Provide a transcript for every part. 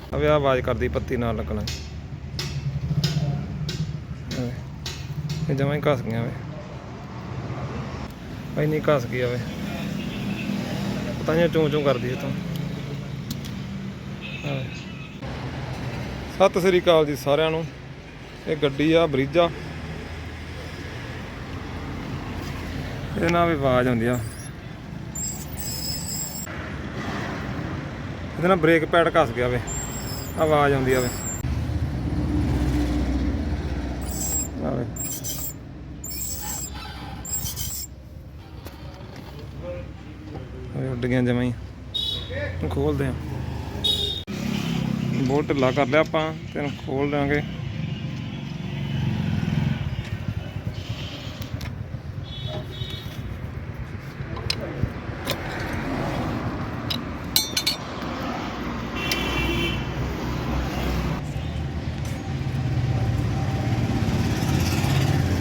अब यह आवाज़ कर दी पत्ती ना लगना जमा ही घस गया वे भाई नहीं घस गया वे पता नहीं चूं चूं कर दी तो सत श्री अकाल जी सारिਆਂ ਨੂੰ ਇਹ ਗੱਡੀ ਆ ਬਰੀਜਾ ਇਹਦੇ ਨਾਲ ਵੀ ਆਵਾਜ਼ ਆਉਂਦੀ ਆ ਇਹਦੇ ਨਾਲ ਬ੍ਰੇਕ ਪੈਡ ਘਸ ਗਿਆ ਵੇ ਆਵਾਜ਼ ਆਉਂਦੀ ਆ ਵੇ ਆਵੇ ਉੱਡ ਗਿਆ ਜਮਾਂ ਹੀ ਖੋਲਦੇ ਆ ਬਹੁਤ ਢਿੱਲਾ ਕਰ ਲਿਆ ਆਪਾਂ ਤੈਨੂੰ ਖੋਲ ਦਿਆਂਗੇ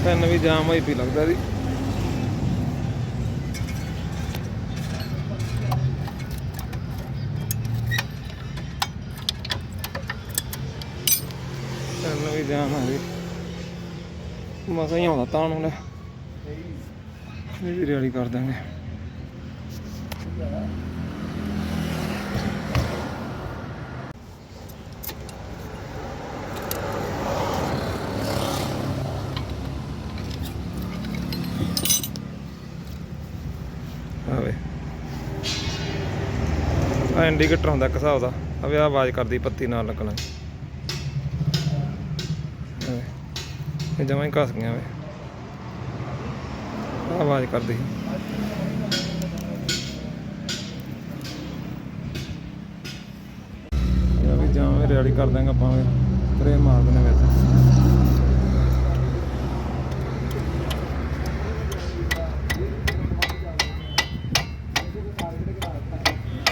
ਪੈਨ ਵੀ ਜਾਮ ਹੋਈ ਪਈ ਲੱਗਦਾ ਜੀ ਪੈਨ ਵੀ ਜਾਮ ਆ ਜੀ ਮਸਾਂ ਹੀ ਆਉਂਦਾ ਤਾਂ ਨੂੰ ਲੈ ਇਹ ਵੀ ਰੈਡੀ ਕਰ ਦਾਂਗੇ ਆ ਇੰਡੀਕੇਟਰ ਹੁੰਦਾ ਇੱਕ ਹਿਸਾਬ ਦਾ ਅਵੇ ਆਵਾਜ਼ ਕਰਦੀ ਪੱਤੀ ਨਾਲ ਲੱਗਣਾ ਇਹ ਜਮਾਂ ਹੀ ਘਸ ਗਿਆ ਵੇ ਆਵਾਜ਼ ਕਰਦੀ ਇਹ ਵੀ ਜਾਮ ਰੈਡੀ ਕਰ ਦਾਂਗੇ ਆਪਾਂ ਫਰੇ ਮਾਰ ਦੇਣੇ ਵਿੱਚ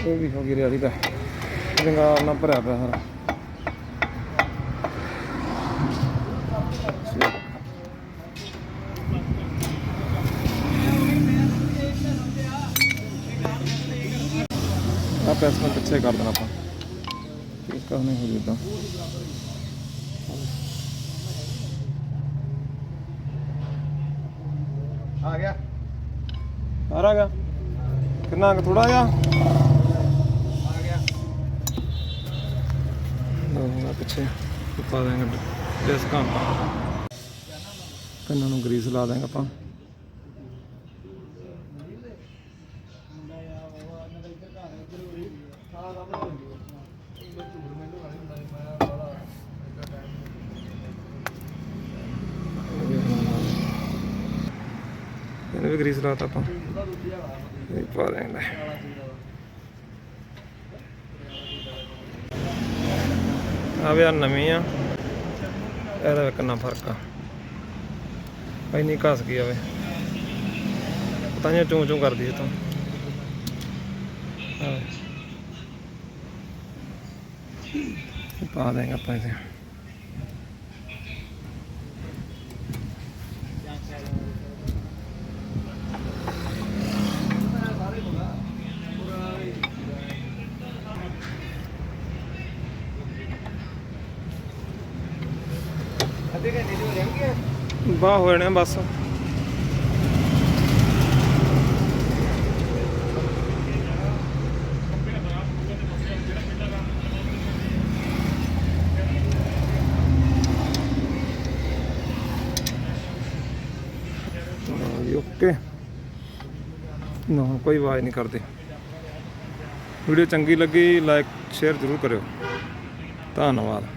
ਇਹ ਵੀ ਹੋ ਗਈ ਰਿਆਲੀ ਦਾ ਜੰਗਾਲ ਨਾਲ ਭਰਿਆ ਪਿਆ ਸਾਰਾ ਆ ਪੈਸੇ ਨੂੰ ਪਿੱਛੇ ਕਰ ਦੇਣਾ ਆਪਾਂ ਇਸ ਕਰਨੇ ਹੋ ਜਿੱਦਾਂ ਆ ਗਿਆ ਆ ਗਿਆ ਕਿੰਨਾ ਕੁ ਥੋੜਾ ਜਿਹਾ ਪਿੱਛੇ ਪਾ ਦਾਂਗੇ ਡਿਸਕਾਂ ਕੰਨਾਂ ਨੂੰ ਗਰੀਸ ਲਾ ਦਾਂਗੇ ਆਪਾਂ ਇਹਨੂੰ ਵੀ ਗਰੀਸ ਲਾਤਾ ਆਪਾਂ ਇਹ ਪਾ ਦਾਂਗੇ ਆਵੇ ਆ ਨਵੀਂ ਆ ਇਹਦਾ ਕਿੰਨਾ ਫਰਕ ਆ ਇੰਨੀ ਘਸ ਗਈ ਆਵੇ ਪਤਾ ਨਹੀਂ ਚੂੰ ਚੂੰ ਕਰਦੀ ਤਾਂ ਪਾ ਦੇਂਗੇ ਆਪਾਂ ਇਹਦੇ ਬਾਹ ਹੋ ਜਾਣੇ ਬਸ ਓਕੇ ਨਾ ਕੋਈ ਆਵਾਜ਼ ਨਹੀਂ ਕਰਦੇ ਵੀਡੀਓ ਚੰਗੀ ਲੱਗੀ ਲਾਈਕ ਸ਼ੇਅਰ ਜ਼ਰੂਰ ਕਰਿਓ ਧੰਨਵਾਦ।